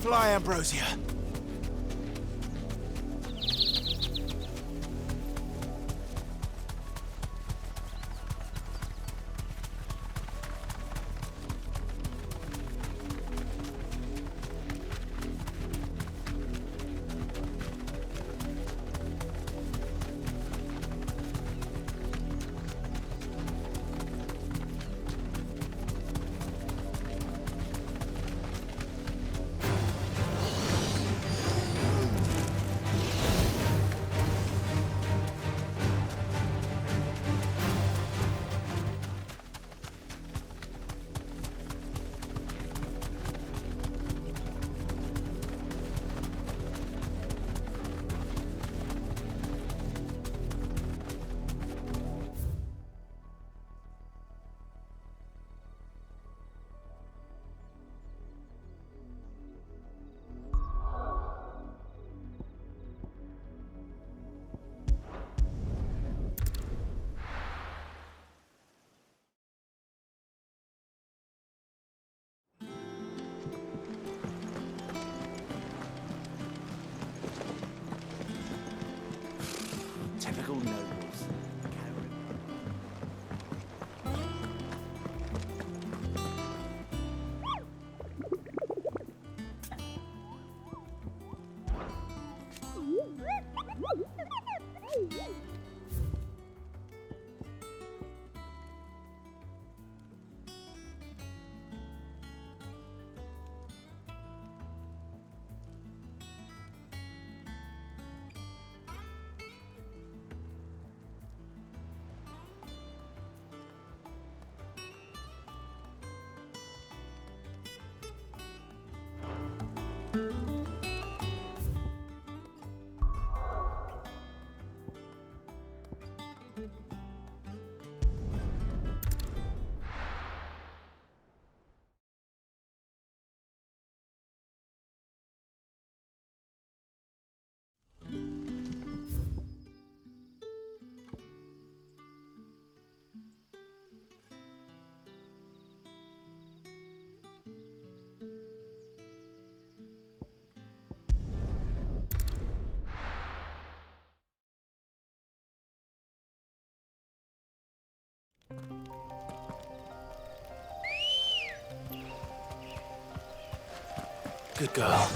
Fly, Ambrosia. Typical nobles. Good girl.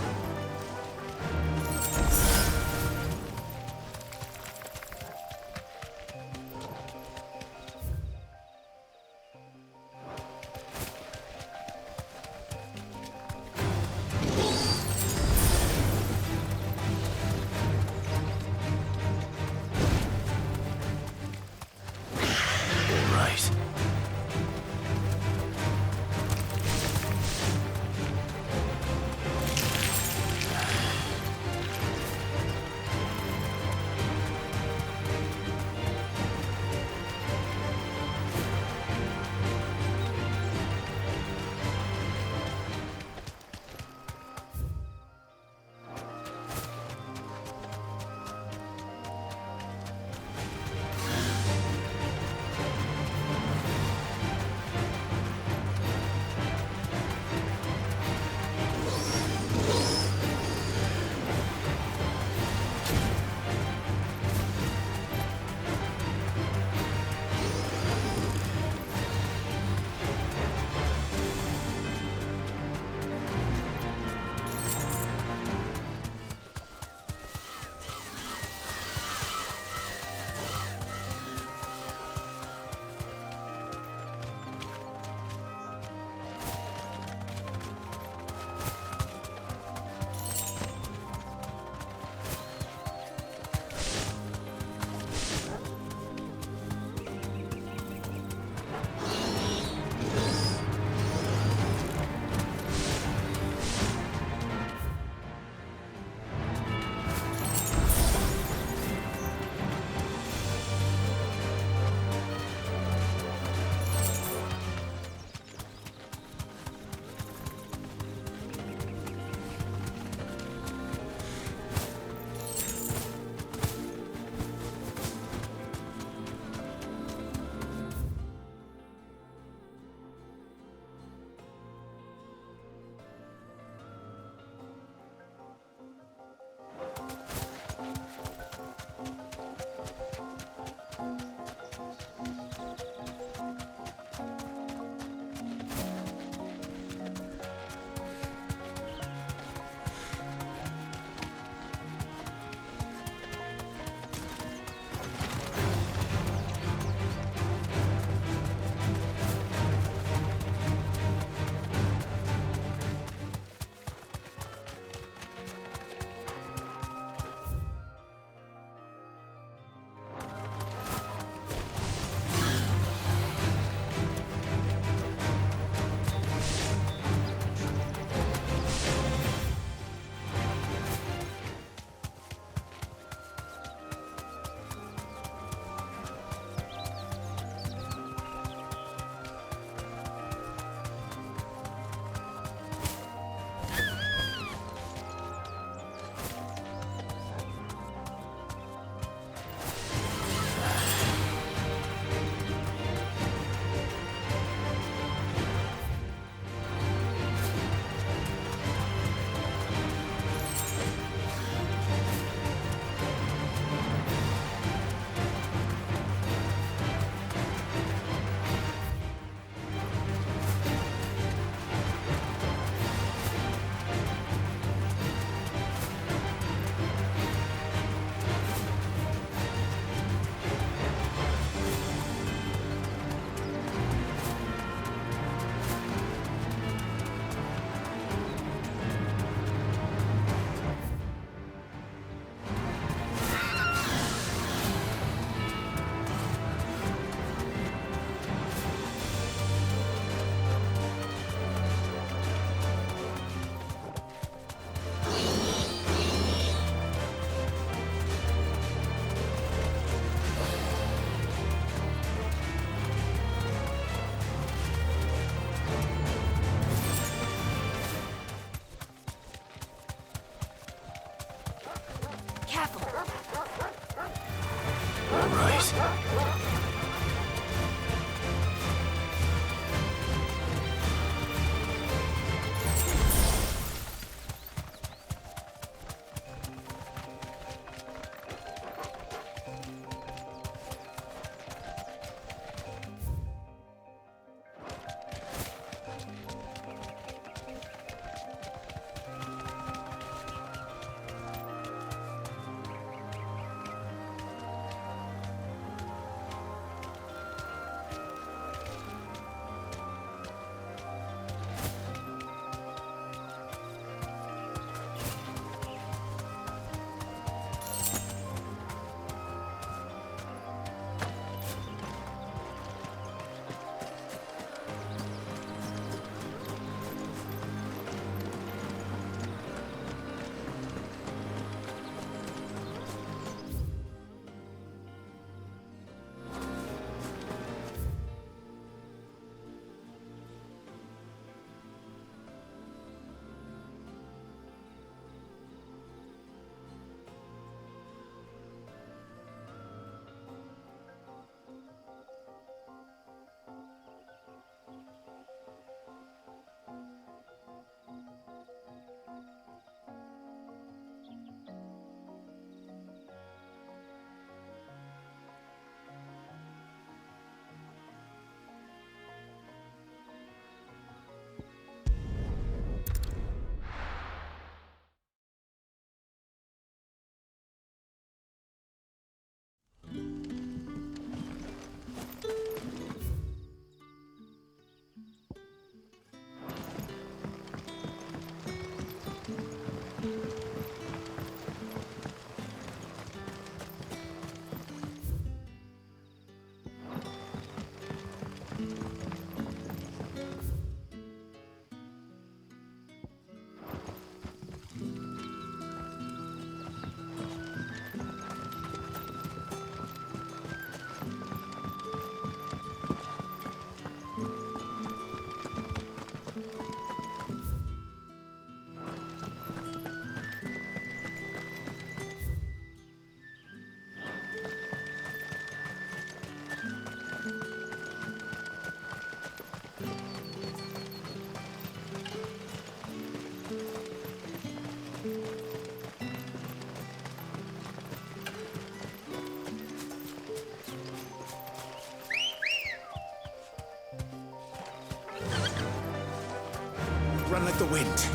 run like the wind.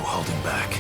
Holding back.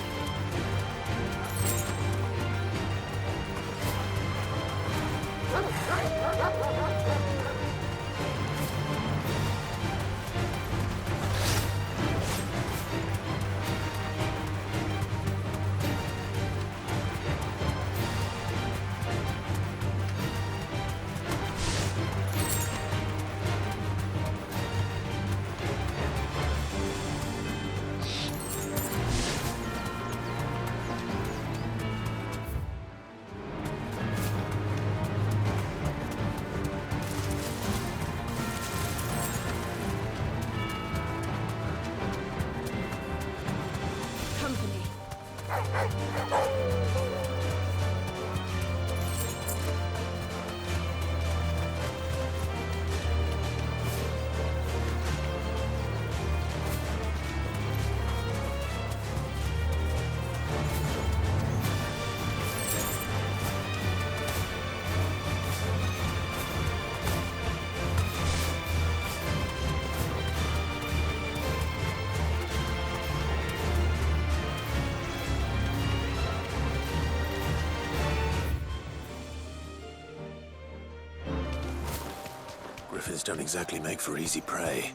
Griffins don't exactly make for easy prey.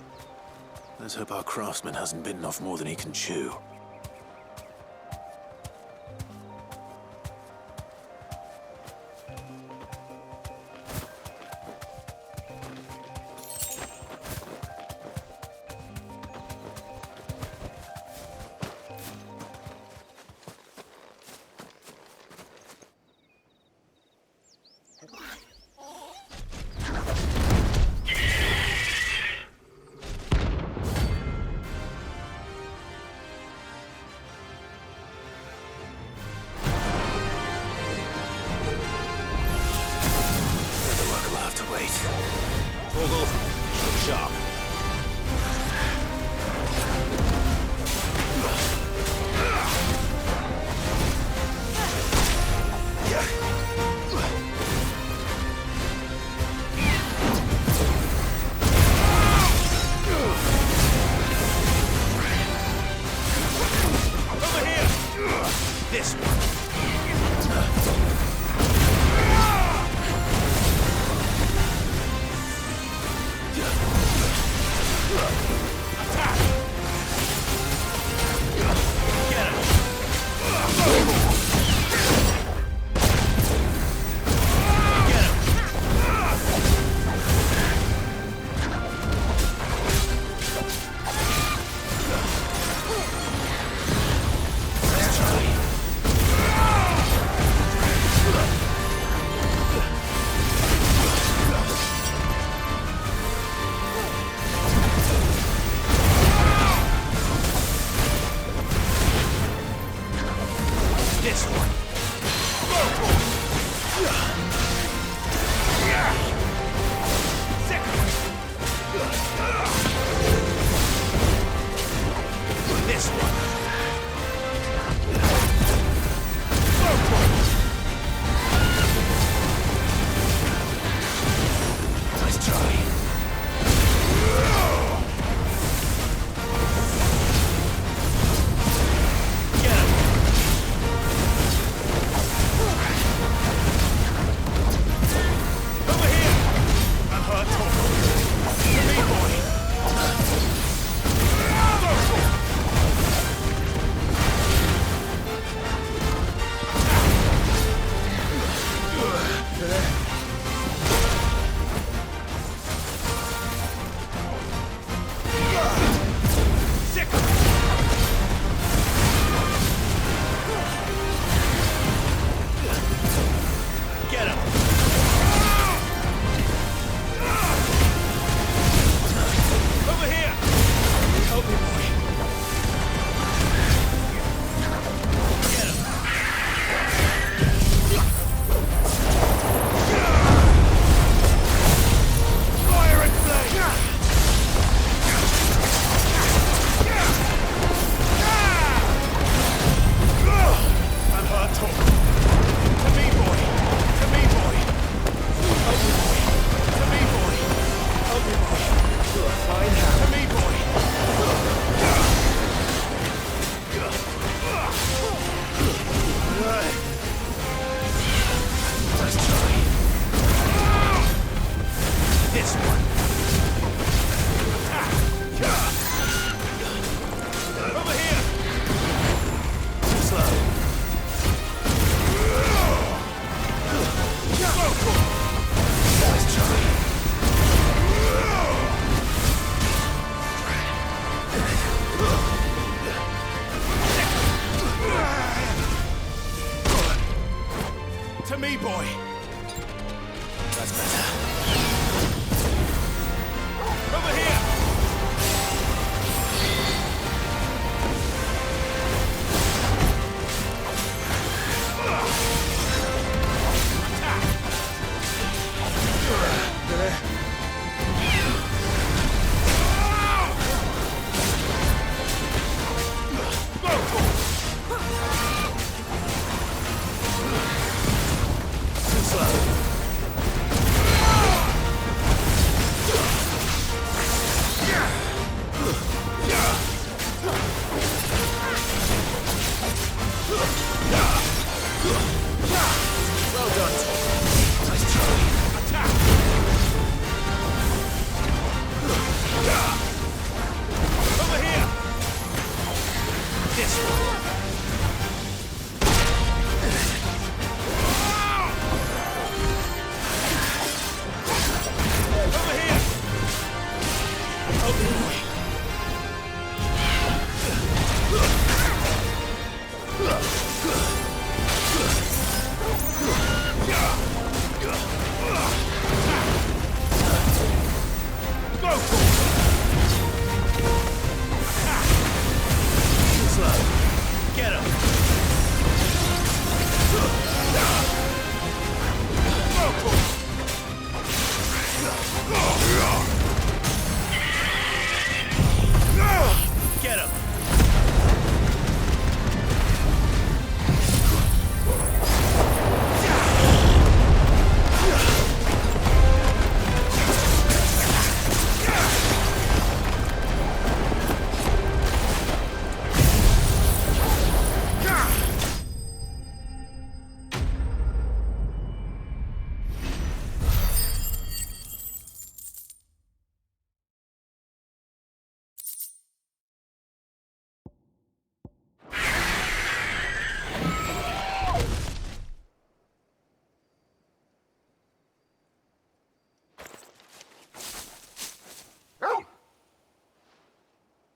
Let's hope our craftsman hasn't bitten off more than he can chew. Sharp. Over here. This one. This one. Second. This one. Nice try. to me, boy. That's better. Over here.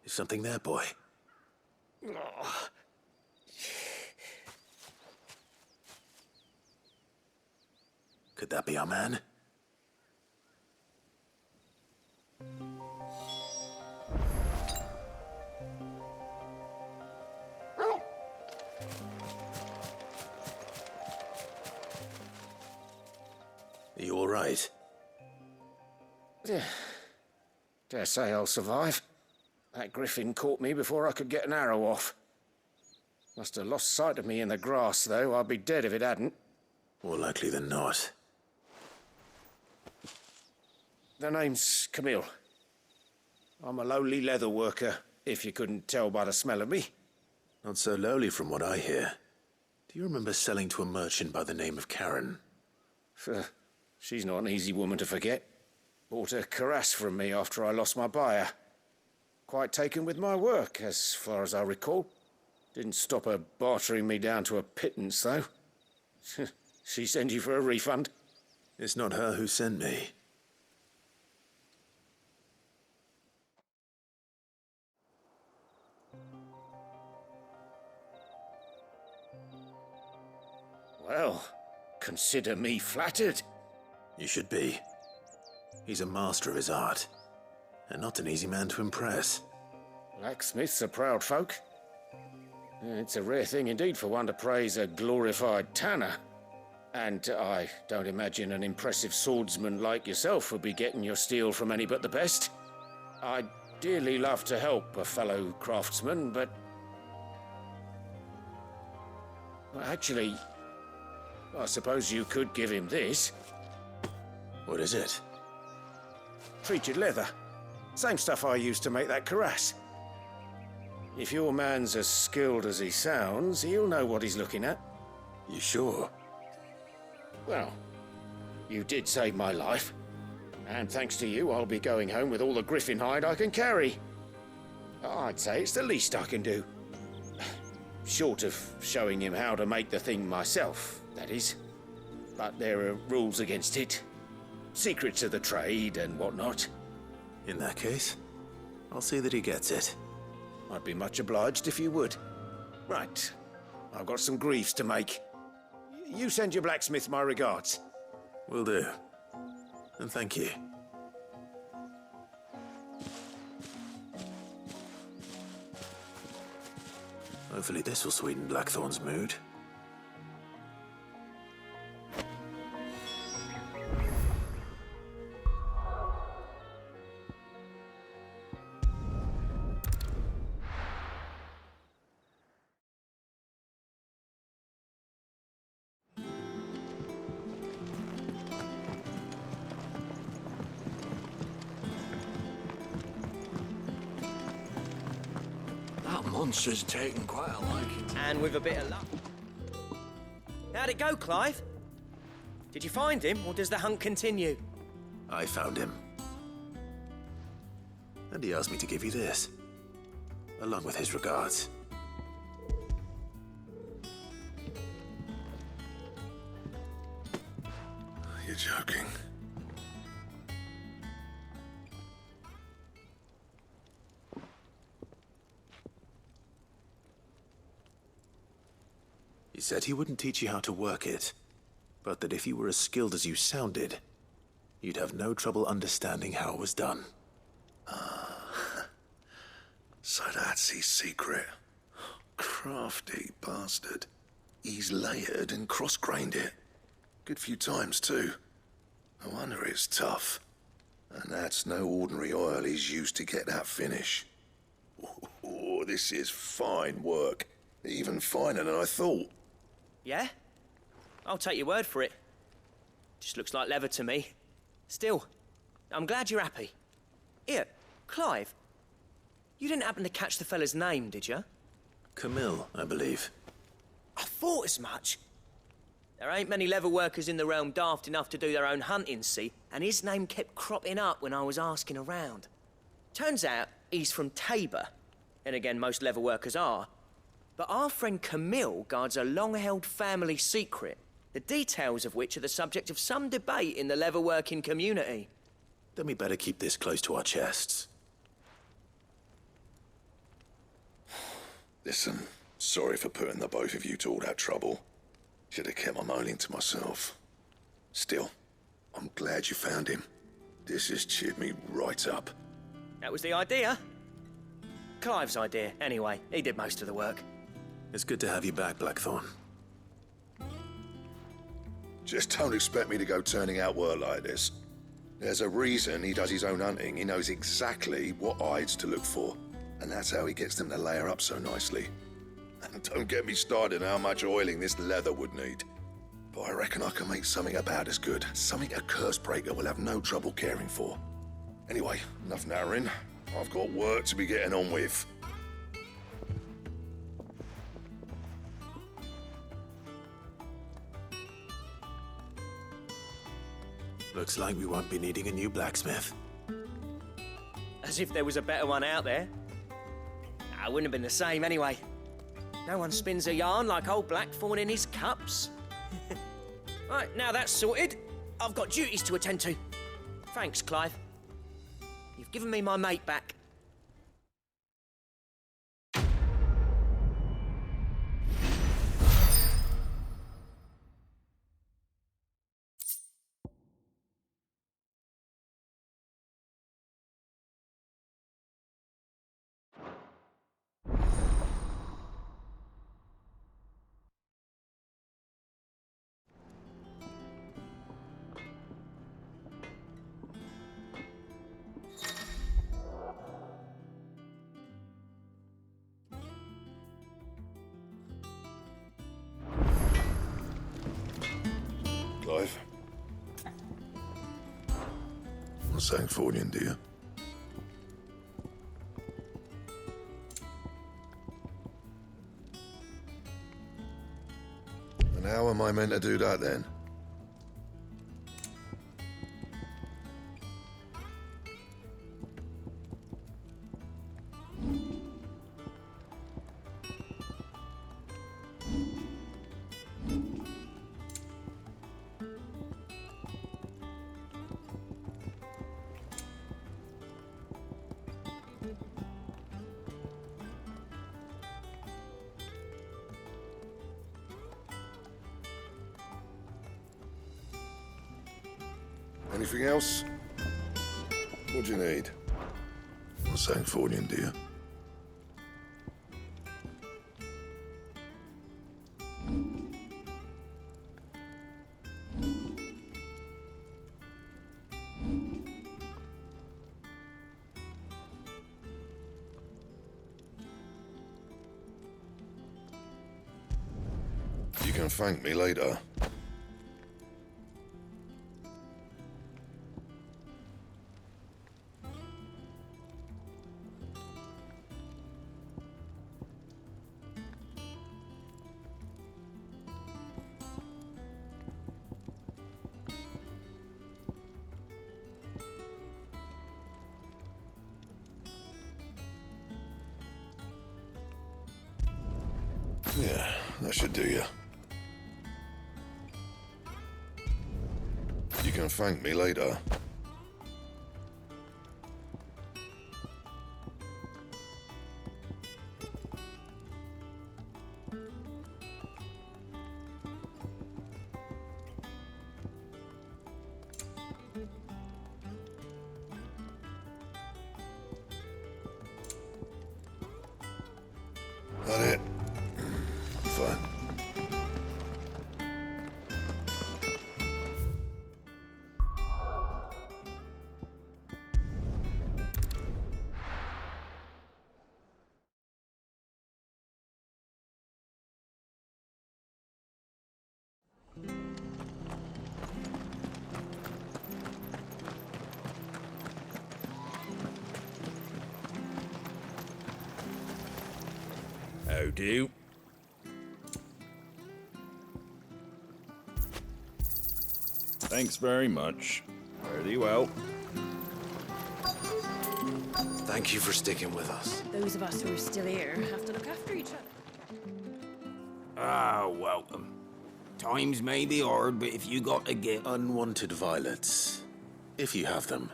Is something there, boy? Could that be our man? Are you all right? Dare say I'll survive. That griffin caught me before I could get an arrow off. Must have lost sight of me in the grass, though. I'd be dead if it hadn't. More likely than not. The name's Camille. I'm a lowly leather worker, if you couldn't tell by the smell of me. Not so lowly from what I hear. Do you remember selling to a merchant by the name of Karen? She's not an easy woman to forget. Bought a cuirass from me after I lost my buyer. Quite taken with my work, as far as I recall. Didn't stop her bartering me down to a pittance, though. She sent you for a refund? It's not her who sent me. Well, consider me flattered. You should be. He's a master of his art, and not an easy man to impress. Blacksmiths are proud folk. It's a rare thing indeed for one to praise a glorified tanner. And I don't imagine an impressive swordsman like yourself would be getting your steel from any but the best. I'd dearly love to help a fellow craftsman, but... well, actually, I suppose you could give him this. What is it? Treated leather. Same stuff I used to make that cuirass. If your man's as skilled as he sounds, he'll know what he's looking at. You sure? Well, you did save my life. And thanks to you, I'll be going home with all the griffin hide I can carry. I'd say it's the least I can do. Short of showing him how to make the thing myself, that is. But there are rules against it. Secrets of the trade and whatnot. In that case, I'll see that he gets it. I'd be much obliged if you would. Right. I've got some greaves to make. you send your blacksmith my regards. Will do. And thank you. Hopefully this will sweeten Blackthorn's mood. That monster's taken quite a liking. And with a bit of luck. How'd it go, Clive? Did you find him, or does the hunt continue? I found him. And he asked me to give you this, along with his regards. You're joking. He said he wouldn't teach you how to work it, but that if you were as skilled as you sounded, you'd have no trouble understanding how it was done. So that's his secret. Crafty bastard. He's layered and cross-grained it. Good few times, too. No wonder it's tough. And that's no ordinary oil he's used to get that finish. Oh, this is fine work. Even finer than I thought. Yeah? I'll take your word for it. Just looks like leather to me. Still, I'm glad you're happy. Here, Clive, you didn't happen to catch the fella's name, did you? Camille, I believe. I thought as much. There ain't many leather workers in the realm daft enough to do their own hunting, see, and his name kept cropping up when I was asking around. Turns out he's from Tabor, and again, most leather workers are. But our friend Camille guards a long-held family secret, the details of which are the subject of some debate in the leather-working community. Then we better keep this close to our chests. Listen, sorry for putting the both of you to all that trouble. Should have kept my moaning to myself. Still, I'm glad you found him. This has cheered me right up. That was the idea. Clive's idea, anyway. He did most of the work. It's good to have you back, Blackthorn. Just don't expect me to go turning out work like this. There's a reason he does his own hunting. He knows exactly what hides to look for. And that's how he gets them to layer up so nicely. And don't get me started on how much oiling this leather would need. But I reckon I can make something about as good. Something a curse breaker will have no trouble caring for. Anyway, enough narrowing. I've got work to be getting on with. Looks like we won't be needing a new blacksmith. As if there was a better one out there. I wouldn't have been the same anyway. No one spins a yarn like old Blackthorn in his cups. Right, now that's sorted, I've got duties to attend to. Thanks, Clive. You've given me my mate back. Clive. What's saying for you, dear? And how am I meant to do that then? Anything else? What do you need? Not saying fortune, do you? You can thank me later. Yeah, that should do you. You can thank me later. That it? Fine. How do? Thanks very much. Fare thee well. Thank you for sticking with us. Those of us who are still here have to look after each other. Ah, welcome. Times may be hard, but if you got to get... Unwanted violets, if you have them.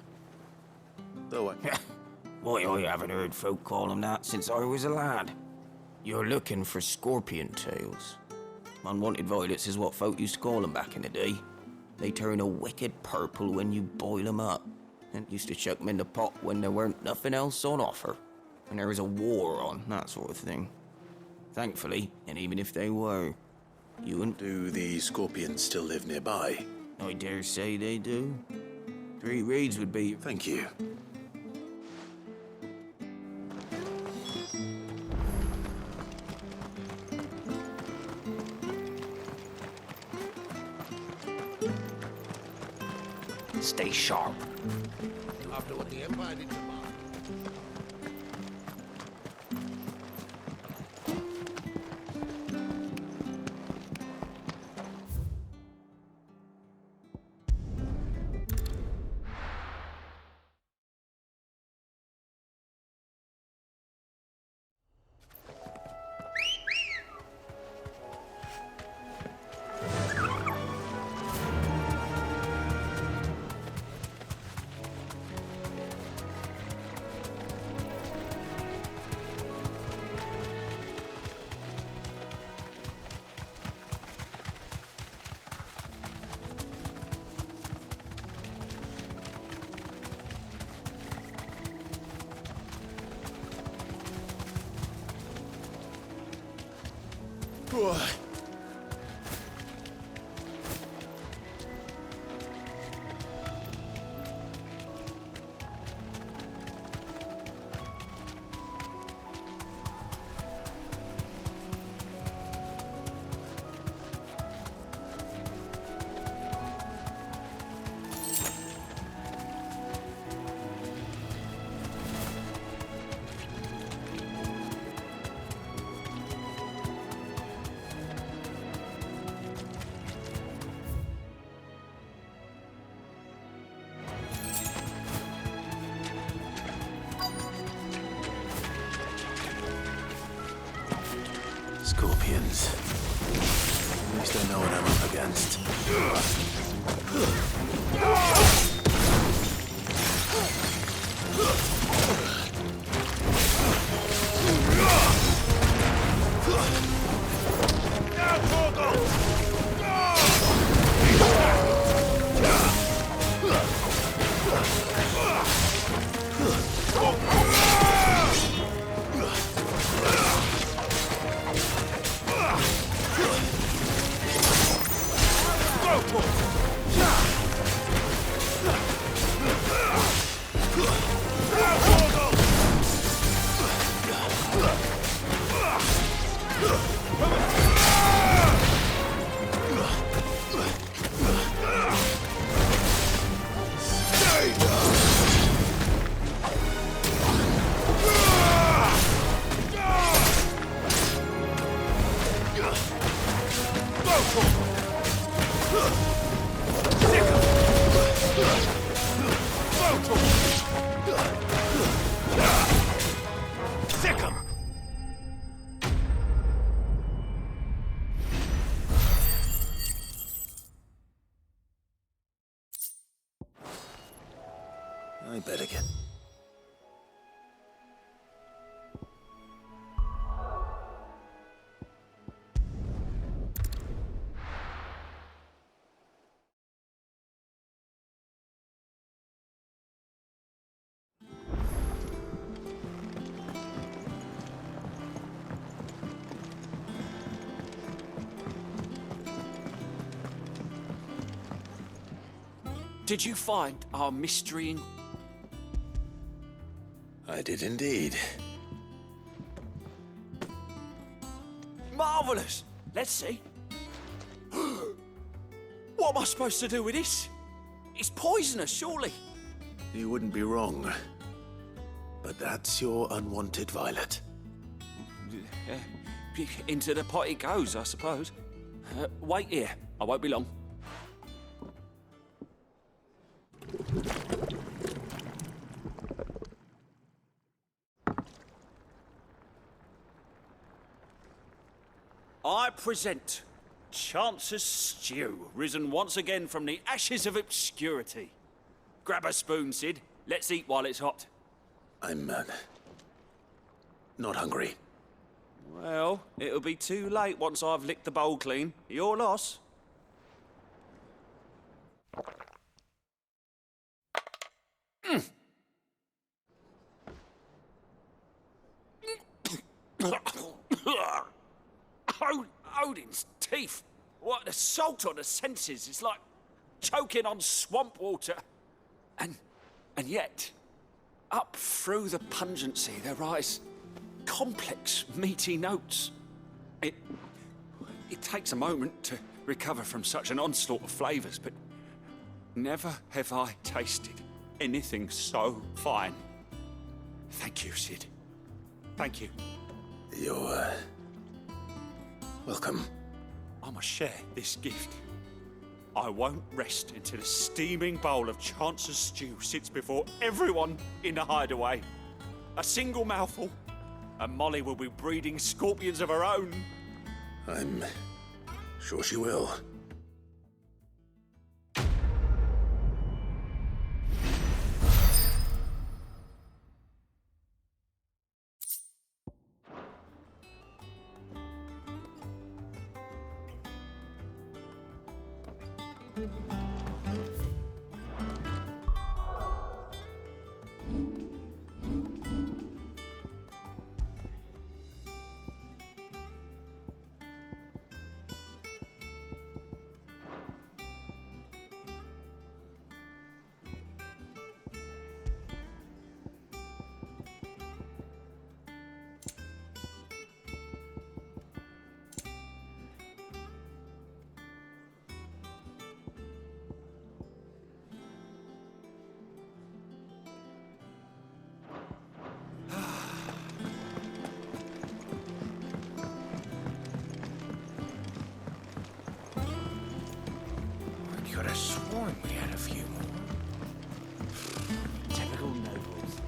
Though I... Why, I haven't heard folk call them that since I was a lad. You're looking for scorpion tails. Unwanted violets is what folk used to call them back in the day. They turn a wicked purple when you boil them up, and used to chuck them in the pot when there weren't nothing else on offer, when there was a war on, that sort of thing. Thankfully, and even if they were, you wouldn't... Do the scorpions still live nearby? I dare say they do. 3 reeds would be... Thank you. Stay sharp. After what the Empire did to Mars. Scorpions. At least I know what I'm up against. I bet again. Did you find our mystery in... I did indeed. Marvellous! Let's see. What am I supposed to do with this? It's poisonous, surely. You wouldn't be wrong. But that's your unwanted violet. Into the pot it goes, I suppose. Wait here. I won't be long. I present Chance's Stew, risen once again from the ashes of obscurity. Grab a spoon, Sid. Let's eat while it's hot. I'm, not hungry. Well, it'll be too late once I've licked the bowl clean. Your loss. Odin's teeth. What, the salt on the senses is like choking on swamp water. And yet, up through the pungency there rise complex, meaty notes. It takes a moment to recover from such an onslaught of flavours, but never have I tasted anything so fine. Thank you, Sid. Thank you. You're, welcome. I must share this gift. I won't rest until a steaming bowl of Chance's stew sits before everyone in the hideaway. A single mouthful, and Molly will be breeding scorpions of her own. I'm sure she will. Could have sworn we had a few more. Typical nobles.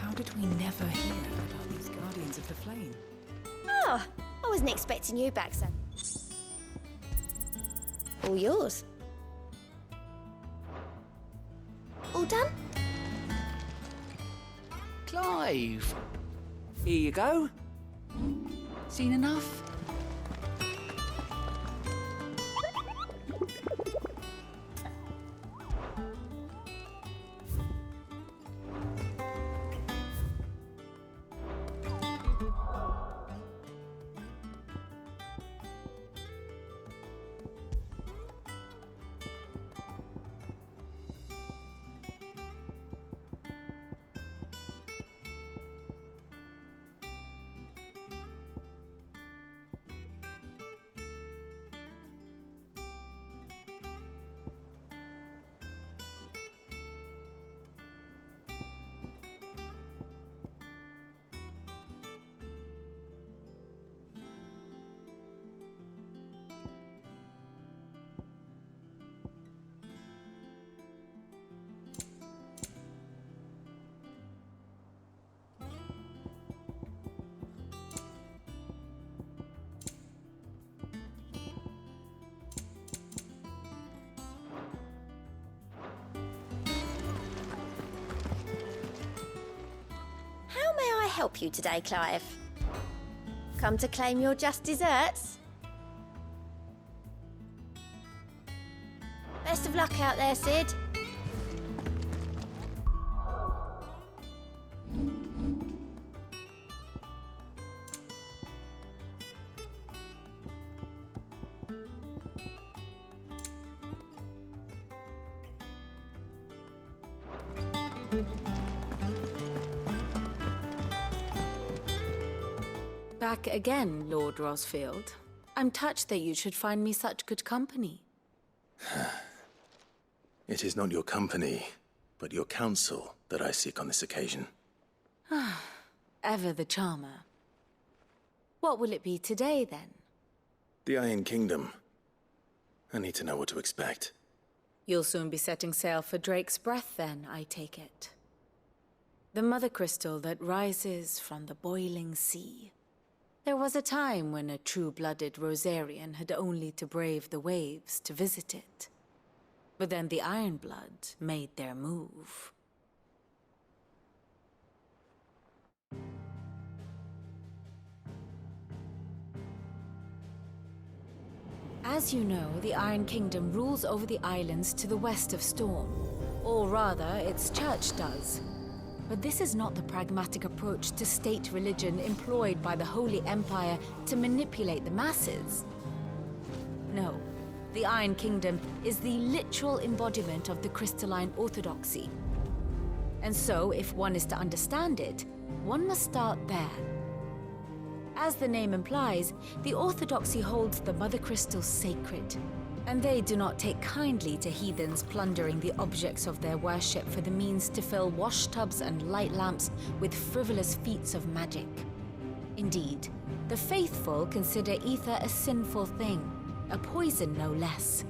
How did we never hear about these Guardians of the Flame? Oh, I wasn't expecting you back, son. All yours. All done? Clive. Here you go. Seen enough? help you today, Clive? Come to claim your just desserts? Best of luck out there, Sid. Back again, Lord Rosfield. I'm touched that you should find me such good company. It is not your company, but your counsel that I seek on this occasion. Ever the charmer. What will it be today, then? The Iron Kingdom. I need to know what to expect. You'll soon be setting sail for Drake's Breath, then, I take it. The mother crystal that rises from the boiling sea. There was a time when a true-blooded Rosarian had only to brave the waves to visit it. But then the Ironblood made their move. As you know, the Iron Kingdom rules over the islands to the west of Storm. Or rather, its church does. But this is not the pragmatic approach to state religion employed by the Holy Empire to manipulate the masses. No, the Iron Kingdom is the literal embodiment of the crystalline orthodoxy. And so, if one is to understand it, one must start there. As the name implies, the orthodoxy holds the Mother Crystals sacred, and they do not take kindly to heathens plundering the objects of their worship for the means to fill washtubs and light lamps with frivolous feats of magic. Indeed, the faithful consider ether a sinful thing, a poison no less.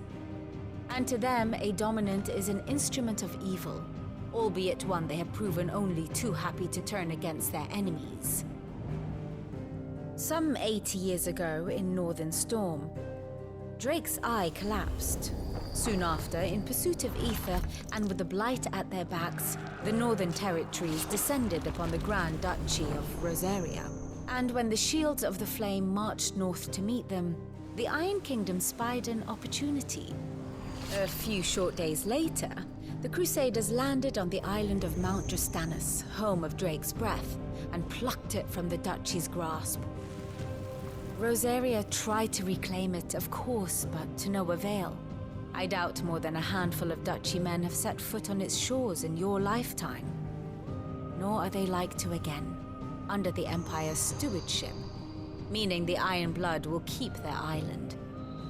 And to them, a dominant is an instrument of evil, albeit one they have proven only too happy to turn against their enemies. Some 80 years ago in Northern Storm, Drake's eye collapsed. Soon after, in pursuit of ether and with the blight at their backs, the Northern Territories descended upon the Grand Duchy of Rosaria. And when the Shields of the Flame marched north to meet them, the Iron Kingdom spied an opportunity. A few short days later, the Crusaders landed on the island of Mount Drastanus, home of Drake's Breath, and plucked it from the Duchy's grasp. Rosaria tried to reclaim it, of course, but to no avail. I doubt more than a handful of Duchy men have set foot on its shores in your lifetime. Nor are they like to again, under the Empire's stewardship, meaning the Iron Blood will keep their island,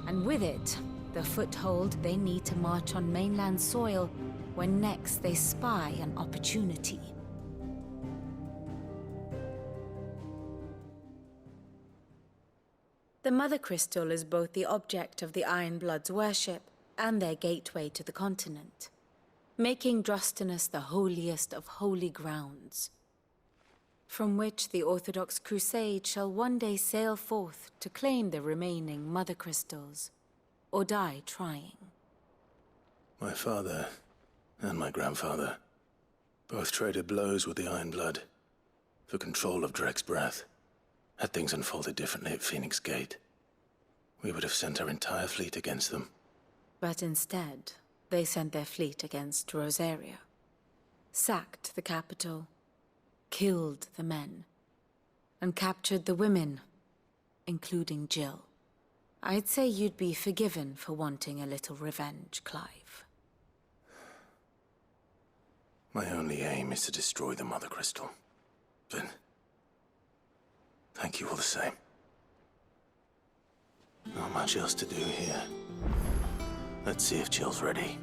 and with it, the foothold they need to march on mainland soil when next they spy an opportunity. The Mother Crystal is both the object of the Iron Blood's worship and their gateway to the continent, making Drastanus the holiest of holy grounds, from which the Orthodox Crusade shall one day sail forth to claim the remaining Mother Crystals, or die trying. My father and my grandfather both traded blows with the Iron Blood for control of Drake's Breath. Had things unfolded differently at Phoenix Gate, we would have sent our entire fleet against them. But instead, they sent their fleet against Rosaria, sacked the capital, killed the men, and captured the women, including Jill. I'd say you'd be forgiven for wanting a little revenge, Clive. My only aim is to destroy the Mother Crystal. But thank you all the same. Not much else to do here. Let's see if Jill's ready.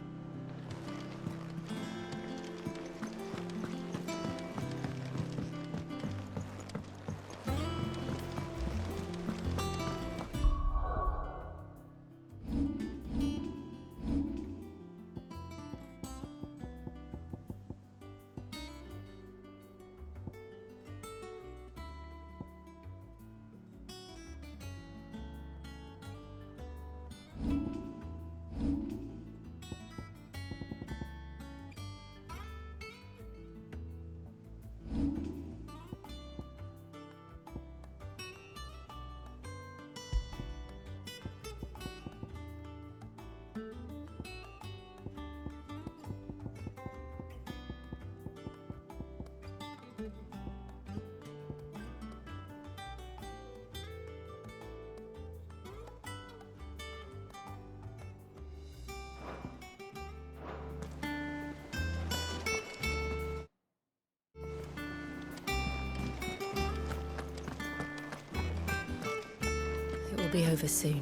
It'll be over soon.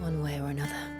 One way or another.